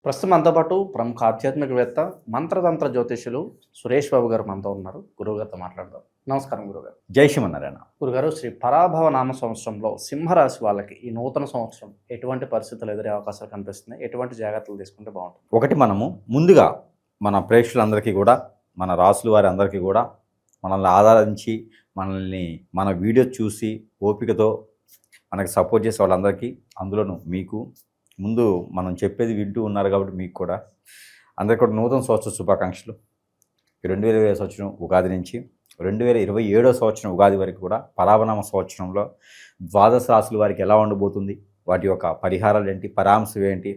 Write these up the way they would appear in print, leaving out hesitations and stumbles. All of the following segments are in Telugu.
ప్రస్తుతం మనతో పాటు ప్రముఖ ఆధ్యాత్మికవేత్త మంత్రతంత్ర జ్యోతిష్యులు సురేష్ బాబు గారు మనతో ఉన్నారు. గురువుగారితో మాట్లాడదాం. నమస్కారం గురుగారు. జై శ్రీమన్నారాయణ. గురుగారు, శ్రీ పరాభవ నామ సంవత్సరంలో సింహరాశి వాళ్ళకి ఈ నూతన సంవత్సరం ఎటువంటి పరిస్థితులు ఎదురే అవకాశాలు కనిపిస్తున్నాయి? ఎటువంటి జాగ్రత్తలు తీసుకుంటే బాగుంటుంది? ఒకటి, మనము ముందుగా మన ప్రేక్షకులందరికీ కూడా, మన రాసుల వారి అందరికీ కూడా మనల్ని ఆదరించి మన వీడియో చూసి ఓపికతో మనకి సపోర్ట్ చేసే వాళ్ళందరికీ, అందులోనూ మీకు ముందు మనం చెప్పేది వింటూ ఉన్నారు కాబట్టి మీకు కూడా అందరికీ కూడా నూతన సంవత్సర శుభాకాంక్షలు. 2020 సంవత్సరం ఉగాది నుంచి 2027 సంవత్సరం ఉగాది వరకు కూడా పరాభనామ సంవత్సరంలో ద్వాదశ రాశుల వారికి ఎలా ఉండబోతుంది, వాటి యొక్క పరిహారాలు ఏంటి, పరామర్శం ఏంటి,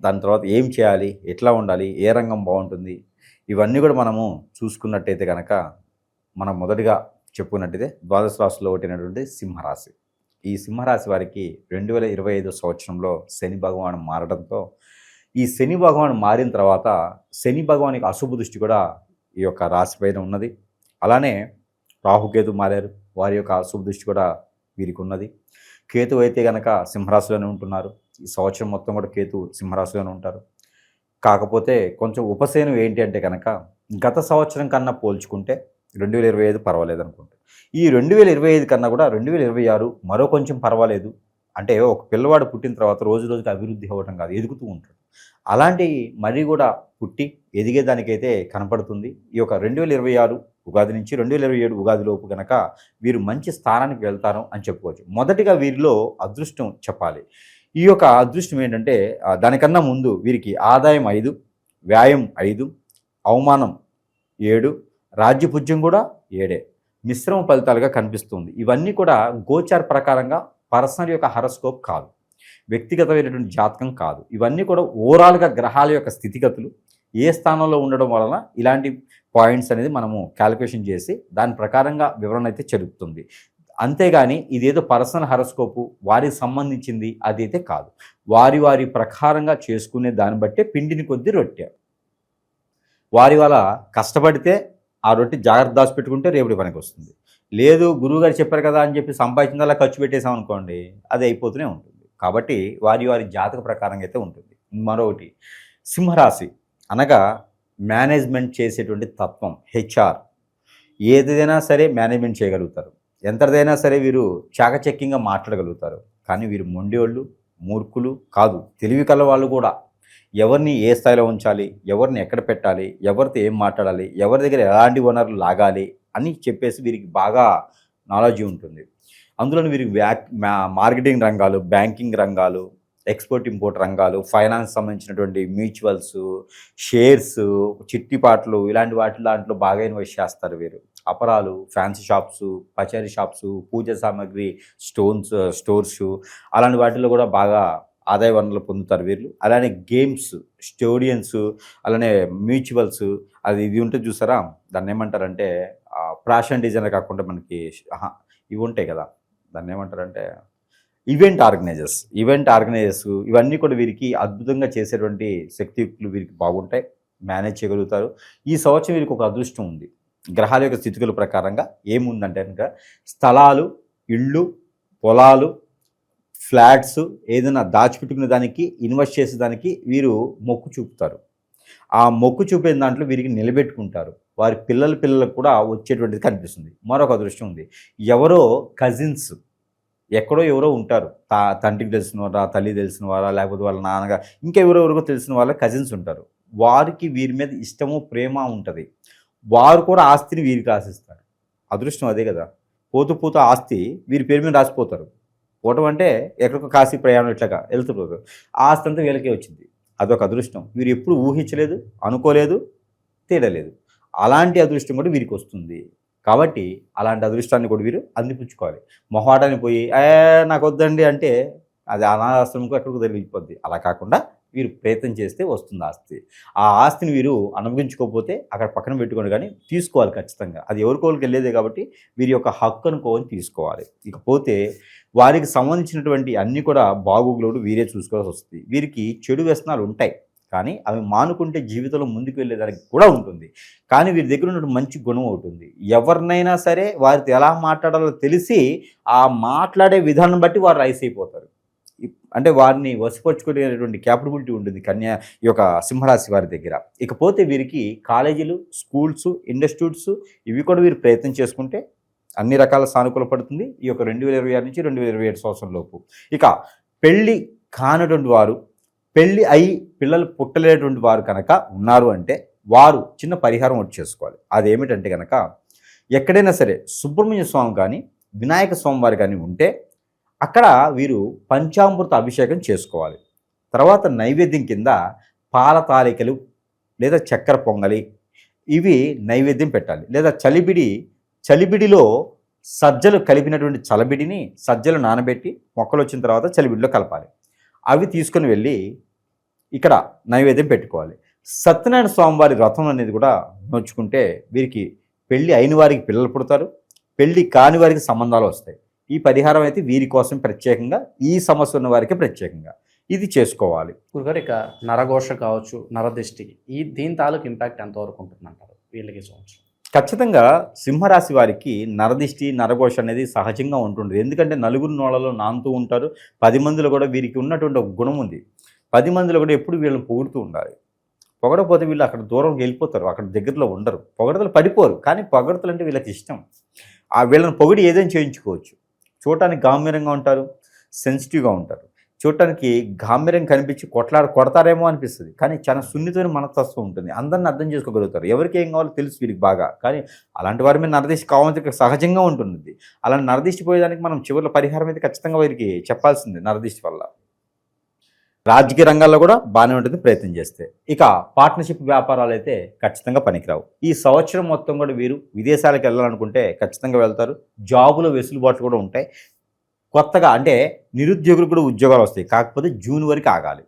దాని తర్వాత ఏం చేయాలి, ఎట్లా ఉండాలి, ఏ రంగం బాగుంటుంది, ఇవన్నీ కూడా మనము చూసుకున్నట్టయితే కనుక మనం మొదటిగా చెప్పుకున్నట్టయితే ద్వాదశ రాశుల్లో ఒకటైనటువంటి సింహరాశి. ఈ సింహరాశి వారికి 2025 సంవత్సరంలో శని భగవాను మారడంతో, ఈ శని భగవాను మారిన తర్వాత శని భగవానికి అశుభ దృష్టి కూడా ఈ యొక్క రాశి పైన ఉన్నది. అలానే రాహుకేతు మారారు, వారి యొక్క అశుభ దృష్టి కూడా వీరికి ఉన్నది. కేతు అయితే కనుక సింహరాశిలోనే ఉంటున్నారు. ఈ సంవత్సరం మొత్తం కూడా కేతు సింహరాశిలోనే ఉంటారు. కాకపోతే కొంచెం ఉపశమనం ఏంటి అంటే కనుక గత సంవత్సరం కన్నా పోల్చుకుంటే 2025 పర్వాలేదు అనుకుంటే, ఈ 2025 కన్నా కూడా 2026 మరో కొంచెం పర్వాలేదు. అంటే ఒక పిల్లవాడు పుట్టిన తర్వాత రోజు రోజుకి అభివృద్ధి అవ్వడం కాదు, ఎదుగుతూ ఉంటాడు. అలాంటి మరీ కూడా పుట్టి ఎదిగేదానికైతే కనపడుతుంది. ఈ యొక్క 2026 ఉగాది నుంచి 2027 ఉగాది లోపు కనుక వీరు మంచి స్థానానికి వెళ్తారు అని చెప్పుకోవచ్చు. మొదటిగా వీరిలో అదృష్టం చెప్పాలి. ఈ యొక్క అదృష్టం ఏంటంటే, దానికన్నా ముందు వీరికి ఆదాయం 5, వ్యాయం 5, అవమానం 7, రాజ్యపూజ్యం కూడా 7 మిశ్రమ ఫలితాలుగా కనిపిస్తుంది. ఇవన్నీ కూడా గోచార ప్రకారంగా పర్సనల్ యొక్క హరస్కోప్ కాదు, వ్యక్తిగతమైనటువంటి జాతకం కాదు. ఇవన్నీ కూడా ఓవరాల్గా గ్రహాల యొక్క స్థితిగతులు ఏ స్థానంలో ఉండడం వలన ఇలాంటి పాయింట్స్ అనేది మనము క్యాలిక్యులేషన్ చేసి దాని ప్రకారంగా వివరణ అయితే చెరుపుతుంది. అంతేగాని ఇదేదో పర్సనల్ హరస్కోపు వారికి సంబంధించింది అది అయితే కాదు. వారి ప్రకారంగా చేసుకునే దాన్ని బట్టే పిండిని కొద్ది రొట్టె. వాళ్ళ కష్టపడితే ఆ రొట్టె జాగ్రత్త దాచిపెట్టుకుంటే రేపటి పనికి వస్తుంది. లేదు, గురువుగారు చెప్పారు కదా అని చెప్పి సంపాదించిందల్లా ఖర్చు పెట్టేసాం అనుకోండి, అది అయిపోతూనే ఉంటుంది. కాబట్టి వారి జాతక ప్రకారంగా అయితే ఉంటుంది. మరొకటి, సింహరాశి అనగా మేనేజ్మెంట్ చేసేటువంటి తత్వం, హెచ్ఆర్. ఏదైనా సరే మేనేజ్మెంట్ చేయగలుగుతారు. ఎంతదైనా సరే వీరు చాకచక్యంగా మాట్లాడగలుగుతారు. కానీ వీరు మొండివాళ్ళు, మూర్ఖులు కాదు, తెలివి కల వాళ్ళు కూడా. ఎవరిని ఏ స్థాయిలో ఉంచాలి, ఎవరిని ఎక్కడ పెట్టాలి, ఎవరితో ఏం మాట్లాడాలి, ఎవరి దగ్గర ఎలాంటి వనరులు లాగాలి అని చెప్పేసి వీరికి బాగా నాలెడ్జ్ ఉంటుంది. అందులో వీరికి మార్కెటింగ్ రంగాలు, బ్యాంకింగ్ రంగాలు, ఎక్స్పోర్ట్ ఇంపోర్ట్ రంగాలు, ఫైనాన్స్ సంబంధించినటువంటి మ్యూచువల్స్, షేర్స్, చిట్టిపాట్లు, ఇలాంటి దాంట్లో బాగా ఇన్వెస్ట్ చేస్తారు వీరు. అపరాలు, ఫ్యాన్సీ షాప్స్, పచారీ షాప్స్, పూజ సామాగ్రి స్టోర్స్, అలాంటి వాటిల్లో కూడా బాగా ఆదాయ వనరులు పొందుతారు వీళ్ళు. అలానే గేమ్స్, స్టేడియమ్స్, అలానే మ్యూచువల్స్, ఇది ఉంటుంది చూసారా, దాన్ని ఏమంటారంటే ఫ్యాషన్ డిజైనర్ కాకుండా మనకి ఇవి ఉంటాయి కదా, దాన్ని ఏమంటారంటే ఈవెంట్ ఆర్గనైజర్స్. ఇవన్నీ కూడా వీరికి అద్భుతంగా చేసేటువంటి శక్తియుక్తులు వీరికి బాగుంటాయి, మేనేజ్ చేయగలుగుతారు. ఈ సంవత్సరం వీరికి ఒక అదృష్టం ఉంది. గ్రహాల యొక్క స్థితిగతుల ప్రకారంగా ఏముందంటే కనుక స్థలాలు, ఇళ్ళు, పొలాలు, ఫ్లాట్స్ ఏదైనా దాచిపెట్టుకునే దానికి, ఇన్వెస్ట్ చేసేదానికి వీరు మొక్కు చూపుతారు. ఆ మొక్కు చూపే దాంట్లో వీరికి నిలబెట్టుకుంటారు. వారి పిల్లలకు కూడా వచ్చేటువంటిది కనిపిస్తుంది. మరొక అదృష్టం ఉంది. ఎవరో కజిన్స్, ఎవరో ఉంటారు, తండ్రికి తెలిసిన వారా, తల్లి తెలిసిన వారా, లేకపోతే వాళ్ళ నాన్నగా ఇంకెవరెవరికో తెలిసిన వాళ్ళ కజిన్స్ ఉంటారు. వారికి వీరి మీద ఇష్టము, ప్రేమ ఉంటుంది. వారు కూడా ఆస్తిని వీరికి ఆశిస్తారు. అదృష్టం అదే కదా, పోతూ ఆస్తి వీరి పేరు మీద రాసిపోతారు. పోవటం అంటే ఎక్కడికో కాశీ ప్రయాణం ఇట్లాగా వెళ్తున్నారు, ఆస్తి అంతా వీళ్ళకే వచ్చింది. అదొక అదృష్టం. వీరు ఎప్పుడు ఊహించలేదు, అనుకోలేదు, తేడలేదు. అలాంటి అదృష్టం కూడా వీరికి వస్తుంది. కాబట్టి అలాంటి అదృష్టాన్ని కూడా వీరు అందిపుచ్చుకోవాలి. మొహాటాన్ని పోయి నాకు వద్దండి అంటే అది అనాథాశ్రమంకు ఎక్కడికి తెలిగిపోద్ది. అలా కాకుండా వీరు ప్రయత్నం చేస్తే వస్తుంది ఆస్తి. ఆ ఆస్తిని వీరు అనుభవించుకోకపోతే అక్కడ పక్కన పెట్టుకోండి, కానీ తీసుకోవాలి ఖచ్చితంగా. అది ఎవరికోరికి వెళ్ళేదే కాబట్టి వీరి యొక్క హక్కు అనుకోని తీసుకోవాలి. ఇకపోతే వారికి సంబంధించినటువంటి అన్నీ కూడా బాగోగులు వీరే చూసుకోవాల్సి వస్తుంది. వీరికి చెడు వ్యసనాలు ఉంటాయి, కానీ అవి మానుకుంటే జీవితంలో ముందుకు వెళ్ళేదానికి కూడా ఉంటుంది. కానీ వీరి దగ్గర ఉన్నటువంటి మంచి గుణం అవుతుంది. ఎవరినైనా సరే వారితో ఎలా మాట్లాడాలో తెలిసి ఆ మాట్లాడే విధానం బట్టి వారు రైస్ అయిపోతారు. అంటే వారిని వశపరుచుకునేటువంటి క్యాపబిలిటీ ఉంటుంది ఈ యొక్క సింహరాశి వారి దగ్గర. ఇకపోతే వీరికి కాలేజీలు, స్కూల్స్, ఇన్స్టిట్యూట్స్ ఇవి కూడా వీరు ప్రయత్నం చేసుకుంటే అన్ని రకాల సానుకూల పడుతుంది ఈ యొక్క 2026 నుంచి 2027 సంవత్సరం లోపు. ఇక పెళ్ళి కానటువంటి వారు, పెళ్ళి అయి పిల్లలు పుట్టలేటువంటి వారు కనుక ఉన్నారు అంటే వారు చిన్న పరిహారం ఒకటి చేసుకోవాలి. అదేమిటంటే కనుక ఎక్కడైనా సరే సుబ్రహ్మణ్య స్వామి కానీ వినాయక స్వామి వారు కానీ ఉంటే అక్కడ వీరు పంచామృత అభిషేకం చేసుకోవాలి. తర్వాత నైవేద్యం కింద పాల తాలికలు లేదా చక్కెర పొంగలి ఇవి నైవేద్యం పెట్టాలి. లేదా చలిబిడిలో సజ్జలు కలిపినటువంటి చలబిడిని సజ్జలు నానబెట్టి మొక్కలు వచ్చిన తర్వాత చలిబిడిలో కలపాలి. అవి తీసుకుని వెళ్ళి ఇక్కడ నైవేద్యం పెట్టుకోవాలి. సత్యనారాయణ స్వామివారి వ్రతం అనేది కూడా నోచుకుంటే వీరికి పెళ్ళి అయిన వారికి పిల్లలు పుడతారు, పెళ్ళి కాని వారికి సంబంధాలు వస్తాయి. ఈ పరిహారం అయితే వీరి కోసం ప్రత్యేకంగా, ఈ సమస్య ఉన్న వారికి ప్రత్యేకంగా ఇది చేసుకోవాలి. గురుగారు, ఇక నరఘోష కావచ్చు, నరదిష్టి, దీని తాలూకు ఇంపాక్ట్ ఎంతవరకు ఉంటుందంటారు వీళ్ళకి సంవత్సరం? ఖచ్చితంగా సింహరాశి వారికి నరదిష్టి, నరఘోష అనేది సహజంగా ఉంటుంది. ఎందుకంటే నలుగురు నోళ్ళలో నానుతూ ఉంటారు. 10 మందిలో కూడా వీరికి ఉన్నటువంటి ఒక గుణం ఉంది. 10 మందిలో కూడా ఎప్పుడు వీళ్ళని పొగుడుతూ ఉండాలి. పొగడపోతే వీళ్ళు అక్కడ దూరం వెళ్ళిపోతారు, అక్కడ దగ్గరలో ఉండరు. పొగడతలు పడిపోరు, కానీ పొగడతలు అంటే వీళ్ళకి ఇష్టం. వీళ్ళని పొగిడి ఏదైనా చేయించుకోవచ్చు. చూడటానికి గాంభీర్యంగా ఉంటారు, సెన్సిటివ్గా ఉంటారు. చూడటానికి గాంభీర్యం కనిపించి కొడతారేమో అనిపిస్తుంది, కానీ చాలా సున్నితమైన మనస్తత్వం ఉంటుంది. అందరిని అర్థం చేసుకోగలుగుతారు. ఎవరికి ఏం కావాలో తెలుసు వీరికి బాగా. కానీ అలాంటి వారి మీద నరదిష్టి కావాలని సహజంగా ఉంటుంది. అలా నరదిష్టి పోయేదానికి మనం చివరిలో పరిహారం అయితే ఖచ్చితంగా వీరికి చెప్పాల్సింది. నరదిష్టి వల్ల రాజకీయ రంగాల్లో కూడా బాగానే ఉంటుంది ప్రయత్నం చేస్తే. ఇక పార్ట్నర్షిప్ వ్యాపారాలు అయితే ఖచ్చితంగా పనికిరావు. ఈ సంవత్సరం మొత్తం కూడా వీరు విదేశాలకు వెళ్ళాలనుకుంటే ఖచ్చితంగా వెళ్తారు. జాబులో వెసులుబాట్లు కూడా ఉంటాయి. కొత్తగా అంటే నిరుద్యోగులు కూడా ఉద్యోగాలు వస్తాయి. కాకపోతే జూన్ వరకు ఆగాలి.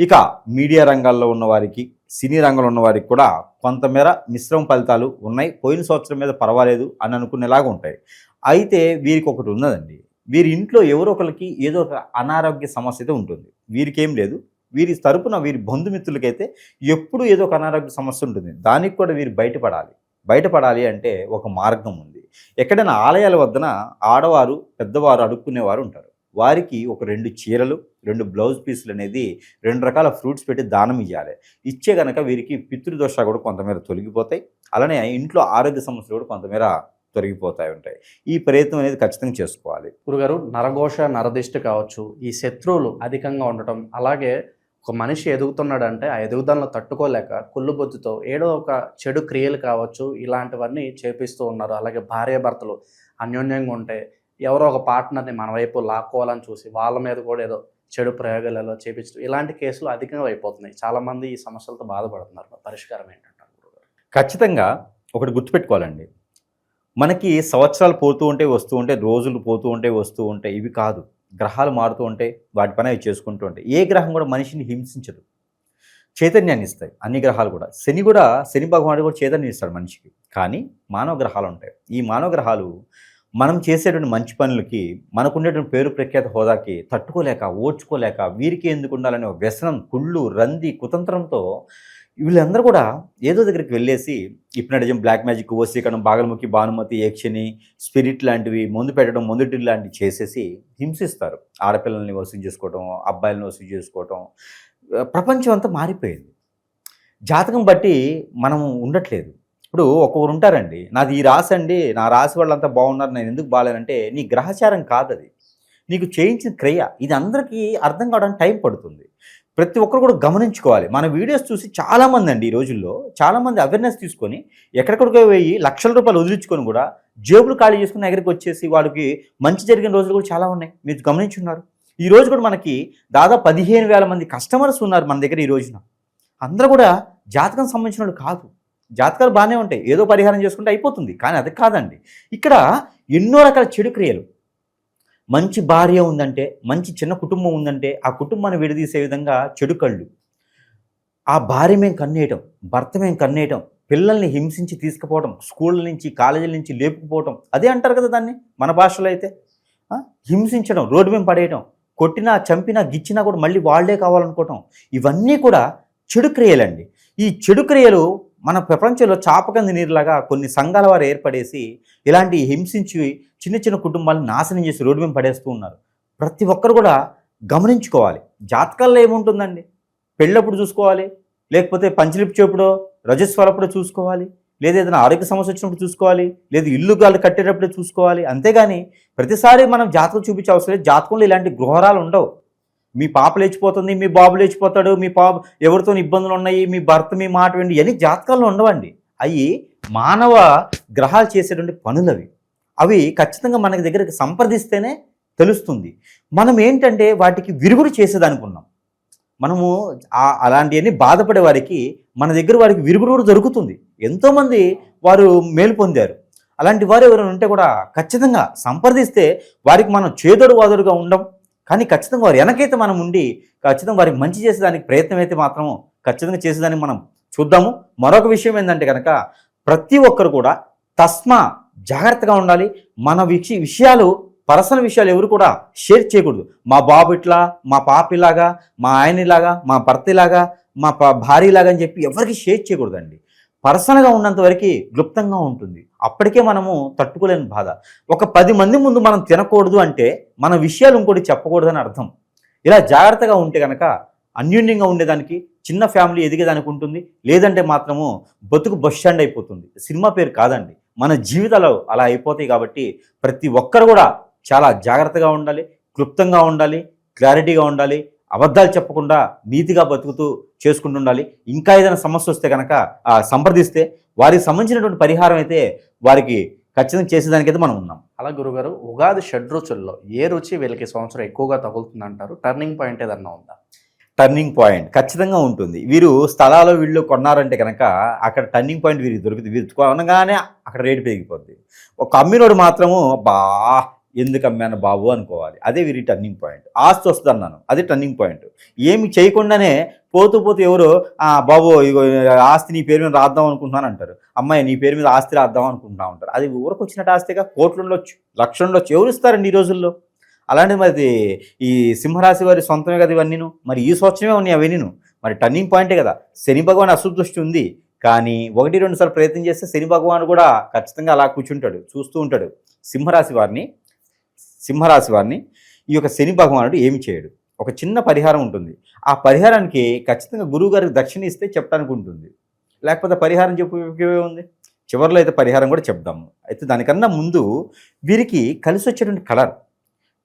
ఇక మీడియా రంగాల్లో ఉన్న వారికి, సినీ రంగంలో ఉన్న వారికి కూడా కొంతమేర మిశ్రమ ఫలితాలు ఉన్నాయి. పోయిన సంవత్సరం మీద పర్వాలేదు అని అనుకునేలాగా ఉంటాయి. అయితే వీరికి ఒకటి ఉన్నదండి, వీరి ఇంట్లో ఎవరో ఒకరికి ఏదో ఒక అనారోగ్య సమస్య అయితే ఉంటుంది. వీరికేం లేదు, వీరి తరపున వీరి బంధుమిత్రులకైతే ఎప్పుడూ ఏదో ఒక అనారోగ్య సమస్య ఉంటుంది. దానికి కూడా వీరు బయటపడాలి అంటే ఒక మార్గం ఉంది. ఎక్కడైనా ఆలయాల వద్దన ఆడవారు, పెద్దవారు అడుక్కునేవారు ఉంటారు. వారికి ఒక 2 చీరలు, 2 బ్లౌజ్ పీసులు అనేది 2 రకాల ఫ్రూట్స్ పెట్టి దానం ఇవ్వాలి. ఇచ్చే కనుక వీరికి పితృదోషాలు కూడా కొంతమేర తొలగిపోతాయి. అలానే ఇంట్లో ఆరోగ్య సమస్యలు కూడా కొంతమేర ఉంటాయి. ఈ ప్రయత్నం అనేది ఖచ్చితంగా చేసుకోవాలి. గురుగారు, నరఘోష, నరదిష్టి కావచ్చు, ఈ శత్రువులు అధికంగా ఉండటం, అలాగే ఒక మనిషి ఎదుగుతున్నాడంటే ఆ ఎదుగుదలను తట్టుకోలేక కుళ్ళుబొద్దుతో ఏదో ఒక చెడు క్రియలు కావచ్చు ఇలాంటివన్నీ చేపిస్తూ ఉన్నారు. అలాగే భార్యాభర్తలు అన్యోన్యంగా ఉంటే ఎవరో ఒక పార్ట్నర్ని మన వైపు లాక్కోవాలని చూసి వాళ్ళ మీద కూడా ఏదో చెడు ప్రయోగాలలో చేపించడం, ఇలాంటి కేసులు అధికంగా అయిపోతున్నాయి. చాలామంది ఈ సమస్యలతో బాధపడుతున్నారు. పరిష్కారం ఏంటంటారు గురుగారు? ఖచ్చితంగా ఒకటి గుర్తుపెట్టుకోవాలండి, మనకి సంవత్సరాలు పోతూ ఉంటే వస్తూ ఉంటే, రోజులు పోతూ ఉంటే వస్తూ ఉంటాయి. ఇవి కాదు, గ్రహాలు మారుతూ ఉంటాయి, వాటి పని అవి చేసుకుంటూ ఉంటాయి. ఏ గ్రహం కూడా మనిషిని హింసించదు, చైతన్యాన్ని ఇస్తాయి. అన్ని గ్రహాలు కూడా, శని భగవానుడు కూడా చైతన్యం ఇస్తాడు మనిషికి. కానీ మానవ గ్రహాలు ఉంటాయి. ఈ మానవ గ్రహాలు మనం చేసేటువంటి మంచి పనులకి, మనకుండేటువంటి పేరు ప్రఖ్యాత హోదాకి తట్టుకోలేక, ఓర్చుకోలేక, వీరికి ఎందుకు ఉండాలనే వ్యసనం, కుళ్ళు, రంది, కుతంత్రంతో వీళ్ళందరూ కూడా ఏదో దగ్గరికి వెళ్ళేసి హిప్నటిజం, బ్లాక్ మ్యాజిక్, వశీకరణం, బాగలముఖి, భానుమతి, యక్షిని, స్పిరిట్ లాంటివి, మందు పెట్టడం, మందుటిల్ లాంటివి చేసేసి హింసిస్తారు. ఆడపిల్లల్ని వసూలు చేసుకోవటం, అబ్బాయిలను వసూలు చేసుకోవటం. ప్రపంచం అంతా మారిపోయింది. జాతకం బట్టి మనం ఉండట్లేదు. ఇప్పుడు ఒక్కొక్కరు ఉంటారండి, నాది ఈ రాశి అండి, నా రాశి వాళ్ళంతా బాగున్నారు, నేను ఎందుకు బాగాలేనంటే నీ గ్రహచారం కాదు, అది నీకు చేయించిన క్రియ. ఇది అందరికీ అర్థం కావడానికి టైం పడుతుంది. ప్రతి ఒక్కరు కూడా గమనించుకోవాలి. మన వీడియోస్ చూసి చాలామంది అండి ఈ రోజుల్లో చాలామంది అవేర్నెస్ తీసుకొని ఎక్కడికడికో వెయ్యి లక్షల రూపాయలు వదిలించుకొని కూడా జేబులు ఖాళీ చేసుకుని దగ్గరికి వచ్చేసి వాళ్ళకి మంచి జరిగిన రోజులు కూడా చాలా ఉన్నాయి. మీరు గమనించున్నారు. ఈ రోజు కూడా మనకి దాదాపు 15,000 మంది కస్టమర్స్ ఉన్నారు మన దగ్గర ఈ రోజున. అందరూ కూడా జాతకం సంబంధించిన వాళ్ళు కాదు. జాతకాలు బాగానే ఉంటాయి, ఏదో పరిహారం చేసుకుంటే అయిపోతుంది. కానీ అది కాదండి. ఇక్కడ ఎన్నో రకాల చెడు క్రియలు. మంచి భార్య ఉందంటే, మంచి చిన్న కుటుంబం ఉందంటే ఆ కుటుంబాన్ని విడదీసే విధంగా చెడు కళ్ళు. ఆ భార్య మేము కన్నేయటం, భర్త మేము కన్నేయటం, పిల్లల్ని హింసించి తీసుకుపోవడం, స్కూళ్ళ నుంచి కాలేజీల నుంచి లేపుకుపోవటం, అదే అంటారు కదా దాన్ని మన భాషలో అయితే. హింసించడం, రోడ్డు మీద పడేయడం, కొట్టినా, చంపినా, గిచ్చినా కూడా మళ్ళీ వాళ్ళే కావాలనుకోవటం, ఇవన్నీ కూడా చెడు క్రియలండి. ఈ చెడు క్రియలు మన ప్రపంచంలో చాపకంది నీరులాగా కొన్ని సంఘాల వారు ఏర్పడేసి ఇలాంటి హింసించి చిన్న చిన్న కుటుంబాలను నాశనం చేసి రోడ్డు మీద పడేస్తూ ఉన్నారు. ప్రతి ఒక్కరు కూడా గమనించుకోవాలి. జాతకాల్లో ఏముంటుందండి? పెళ్ళప్పుడు చూసుకోవాలి, లేకపోతే పంచలిప్చేపుడో రజస్వరప్పుడో చూసుకోవాలి, లేదా ఏదైనా ఆరోగ్య సమస్య వచ్చినప్పుడు చూసుకోవాలి, లేదా ఇల్లు గాలు కట్టేటప్పుడే చూసుకోవాలి. అంతేగాని ప్రతిసారి మనం జాతకం చూపించే అవసరం లేదు. జాతకంలో ఇలాంటి గృహరాలు ఉండవు. మీ పాప లేచిపోతుంది, మీ బాబు లేచిపోతాడు, మీ పాప ఎవరితో ఇబ్బందులు ఉన్నాయి, మీ భర్త మీ మాట విండి, ఇవన్నీ జాతకాల్లో ఉండవండి. అవి మానవ గ్రహాలు చేసేటువంటి పనులవి. అవి ఖచ్చితంగా మనకి దగ్గరికి సంప్రదిస్తేనే తెలుస్తుంది. మనం ఏంటంటే వాటికి విరుగుడు చేసేదనుకున్నాం. మనము అలాంటివన్నీ బాధపడే వారికి మన దగ్గర వారికి విరుగుడు కూడా దొరుకుతుంది. ఎంతోమంది వారు మేలు పొందారు. అలాంటి వారు ఎవరైనా ఉంటే కూడా ఖచ్చితంగా సంప్రదిస్తే వారికి మనం చేదోడు వాదోడుగా ఉండం, కానీ ఖచ్చితంగా వారు వెనకైతే మనం ఉండి ఖచ్చితంగా వారికి మంచి చేసేదానికి ప్రయత్నం అయితే మాత్రం ఖచ్చితంగా చేసేదానికి మనం చూద్దాము. మరొక విషయం ఏంటంటే కనుక ప్రతి ఒక్కరు కూడా జాగ్రత్తగా ఉండాలి. మన విషయాలు పర్సనల్ విషయాలు ఎవరు కూడా షేర్ చేయకూడదు. మా బాబు ఇట్లా, మా పాప ఇలాగా, మా ఆయన ఇలాగా, మా భర్త ఇలాగా, మా భార్య ఇలాగా అని చెప్పి ఎవరికి షేర్ చేయకూడదండి. పర్సనల్గా ఉన్నంత వరకు క్లుప్తంగా ఉంటుంది. అప్పటికే మనము తట్టుకోలేని బాధ. ఒక 10 మంది ముందు మనం తినకూడదు అంటే మన విషయాలు ఇంకోటి చెప్పకూడదని అర్థం. ఇలా జాగ్రత్తగా ఉంటే కనుక అన్యోన్యంగా ఉండేదానికి, చిన్న ఫ్యామిలీ ఎదిగేదానికి ఉంటుంది. లేదంటే మాత్రము బతుకు బస్ స్టాండ్ అయిపోతుంది. సినిమా పేరు కాదండి, మన జీవితాలు అలా అయిపోతాయి. కాబట్టి ప్రతి ఒక్కరు కూడా చాలా జాగ్రత్తగా ఉండాలి, క్లుప్తంగా ఉండాలి, క్లారిటీగా ఉండాలి, అబద్ధాలు చెప్పకుండా నీతిగా బతుకుతూ చేసుకుంటూ ఉండాలి. ఇంకా ఏదైనా సమస్య వస్తే కనుక సంప్రదిస్తే వారికి సంబంధించినటువంటి పరిహారం అయితే వారికి ఖచ్చితంగా చేసేదానికైతే మనం ఉన్నాం. అలా గురుగారు, ఉగాది షడ్రుచుల్లో ఏ రుచి వీళ్ళకి సంవత్సరం ఎక్కువగా తగులుతుంది అంటారు? టర్నింగ్ పాయింట్ ఏదన్నా ఉందా? టర్నింగ్ పాయింట్ ఖచ్చితంగా ఉంటుంది. వీరు స్థలాలు వీళ్ళు కొన్నారంటే కనుక అక్కడ టర్నింగ్ పాయింట్ వీరికి దొరుకుతుంది. వీరు కొనగానే అక్కడ రేటు పెరిగిపోద్ది. ఒక అమ్మినోడు మాత్రము ఎందుకు అమ్మాను బాబు అనుకోవాలి. అదే వీరి టర్నింగ్ పాయింట్. ఆస్తి వస్తుంది అన్నాను, అది టర్నింగ్ పాయింట్. ఏమి చేయకుండానే పోతూ ఎవరు బాబు ఇగో ఆస్తి నీ పేరు మీద రాద్దాం అనుకుంటున్నాను అంటారు. అమ్మాయి నీ పేరు మీద ఆస్తి రాద్దాం అనుకుంటున్నా ఉంటారు. అది ఊరికి వచ్చినట్టు ఆస్తిగా కోట్లు ఉండొచ్చు, లక్షలు ఉండొచ్చు. ఎవరు ఇస్తారండి ఈ రోజుల్లో? అలాంటిది మరి ఈ సింహరాశి వారి సొంతమే కదా ఇవన్నీను. మరి ఈ సంవత్సరమే ఉన్నాయి అవన్నీను. మరి టర్నింగ్ పాయింటే కదా. శని భగవాన్ అశుదృష్టి ఉంది, కానీ 1-2 సార్లు ప్రయత్నం చేస్తే శని భగవాన్ కూడా ఖచ్చితంగా అలా కూర్చుంటాడు, చూస్తూ ఉంటాడు. సింహరాశి వారిని ఈ యొక్క శని భగవానుడు ఏమి చేయడు. ఒక చిన్న పరిహారం ఉంటుంది. ఆ పరిహారానికి ఖచ్చితంగా గురువు గారికి దక్షిణ ఇస్తే చెప్పడానికి ఉంటుంది. లేకపోతే పరిహారం చెప్పే ఉంది. చివరిలో అయితే పరిహారం కూడా చెప్దాము. అయితే దానికన్నా ముందు వీరికి కలిసి వచ్చేటువంటి colour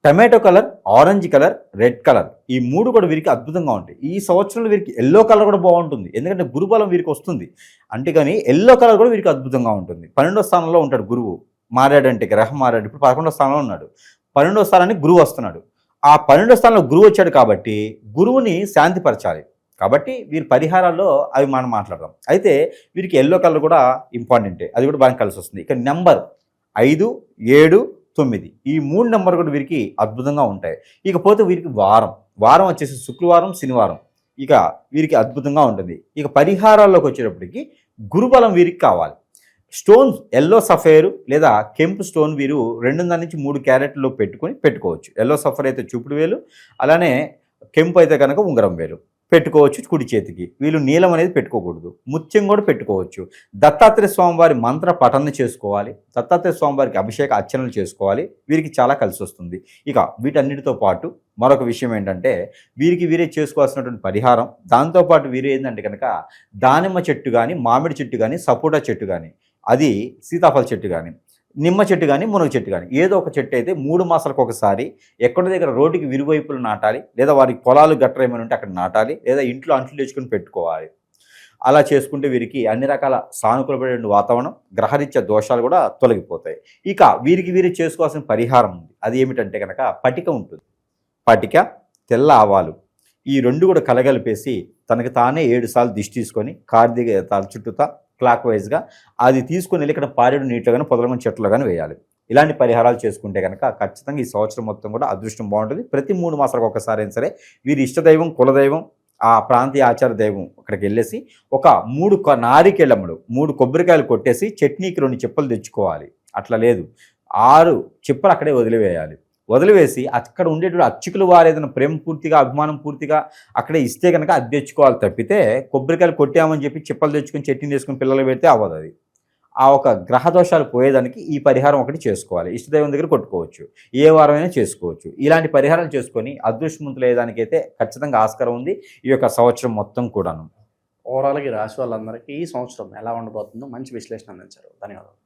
tomato colour, orange colour, red colour, ఈ 3 కూడా వీరికి అద్భుతంగా ఉంటాయి. ఈ సంవత్సరంలో వీరికి ఎల్లో కలర్ కూడా బాగుంటుంది. ఎందుకంటే గురుబలం వీరికి వస్తుంది. అంటే కానీ ఎల్లో కలర్ కూడా వీరికి అద్భుతంగా ఉంటుంది. 12వ స్థానంలో ఉంటాడు గురువు. మారాడంటే గ్రహం మారాడు. ఇప్పుడు 11వ స్థానంలో ఉన్నాడు. 12వ స్థానానికి గురువు వస్తున్నాడు. ఆ 12వ స్థానంలో గురువు వచ్చాడు కాబట్టి గురువుని శాంతిపరచాలి. కాబట్టి వీరి పరిహారాల్లో అవి మనం మాట్లాడదాం. అయితే వీరికి ఎల్లో కలర్ కూడా ఇంపార్టెంటే, అది కూడా బాగా కలిసి వస్తుంది. ఇక నెంబర్ 5, 7, 9 ఈ 3 నెంబర్ కూడా వీరికి అద్భుతంగా ఉంటాయి. ఇకపోతే వీరికి వారం వచ్చేసి శుక్రవారం, శనివారం, ఇక వీరికి అద్భుతంగా ఉంటుంది. ఇక పరిహారాల్లోకి వచ్చేటప్పటికి గురుబలం వీరికి కావాలి. స్టోన్స్ ఎల్లో సఫైర్ లేదా కెంపు స్టోన్ వీరు 2.5 నుంచి 3 క్యారెట్లో పెట్టుకోవచ్చు. ఎల్లో సఫైర్ అయితే చూపుడు వేలు, అలానే కెంపు అయితే కనుక ఉంగరం వేలు పెట్టుకోవచ్చు కుడి చేతికి. వీళ్ళు నీలం అనేది పెట్టుకోకూడదు. ముత్యం కూడా పెట్టుకోవచ్చు. దత్తాత్రేయ స్వామివారి మంత్ర పఠన చేసుకోవాలి. దత్తాత్రేయ స్వామివారికి అభిషేక అర్చనలు చేసుకోవాలి. వీరికి చాలా కలిసి వస్తుంది. ఇక వీటన్నిటితో పాటు మరొక విషయం ఏంటంటే వీరే చేసుకోవాల్సినటువంటి పరిహారం, దాంతోపాటు వీరు ఏంటంటే కనుక దానిమ్మ చెట్టు కానీ, మామిడి చెట్టు కానీ, సపోటా చెట్టు కానీ, అది సీతాఫల చెట్టు కానీ, నిమ్మ చెట్టు కానీ, మునగ చెట్టు కానీ, ఏదో ఒక చెట్టు అయితే 3 మాసాలకు ఒకసారి ఎక్కడి దగ్గర రోడ్డుకి విరువైపులు నాటాలి. లేదా వారి పొలాలు గట్ర ఏమైనా ఉంటే అక్కడ నాటాలి. లేదా ఇంట్లో అంట్లు తెచ్చుకొని పెట్టుకోవాలి. అలా చేసుకుంటే వీరికి అన్ని రకాల సానుకూలమైన వాతావరణం, గ్రహరీత్యా దోషాలు కూడా తొలగిపోతాయి. ఇక వీరే చేసుకోవాల్సిన పరిహారం ఉంది. అది ఏమిటంటే కనుక పటిక ఉంటుంది. పటిక, తెల్ల ఆవాలు, ఈ 2 కూడా కలగలిపేసి తనకి తానే 7 సార్లు దిష్టి తీసుకొని కార్తీక తల చుట్టూతా క్లాక్ వైజ్గా అది తీసుకుని వెళ్ళి ఇక్కడ పారేడు నీటిలో కానీ పొదలమైన చెట్లు కానీ వేయాలి. ఇలాంటి పరిహారాలు చేసుకుంటే కనుక ఖచ్చితంగా ఈ సంవత్సరం మొత్తం కూడా అదృష్టం బాగుంటుంది. ప్రతి 3 మాసాలకు ఒకసారి అయినా సరే వీరి ఇష్టదైవం, కులదైవం, ఆ ప్రాంతీయ ఆచార దైవం అక్కడికి వెళ్ళేసి ఒక 3 నారికేళములు, 3 కొబ్బరికాయలు కొట్టేసి చట్నీకి 2 చిప్పలు తెచ్చుకోవాలి. అట్లా లేదు, 6 చిప్పలు అక్కడే వదిలివేసి అక్కడ ఉండేటువంటి అర్చకులు వారు ఏదైనా ప్రేమ పూర్తిగా, అభిమానం పూర్తిగా అక్కడే ఇస్తే కనుక అది తెచ్చుకోవాలి. తప్పితే కొబ్బరికాయలు కొట్టామని చెప్పి చిప్పలు తెచ్చుకొని చట్నీ చేసుకుని పిల్లలు పెడితే అవ్వదు. అది ఆ ఒక గ్రహ దోషాలు పోయేదానికి ఈ పరిహారం ఒకటి చేసుకోవాలి. ఇష్టదైవం దగ్గర కొట్టుకోవచ్చు, ఏ వారమైనా చేసుకోవచ్చు. ఇలాంటి పరిహారాలు చేసుకొని అదృష్టవంతులు అయ్యేదానికైతే ఖచ్చితంగా ఆస్కారం ఉంది ఈ యొక్క సంవత్సరం మొత్తం కూడాను. ఓవరాల్గా ఈ రాశి వాళ్ళందరికీ ఈ సంవత్సరం ఎలా ఉండబోతుందో మంచి విశ్లేషణ అందించారు. ధన్యవాదాలు.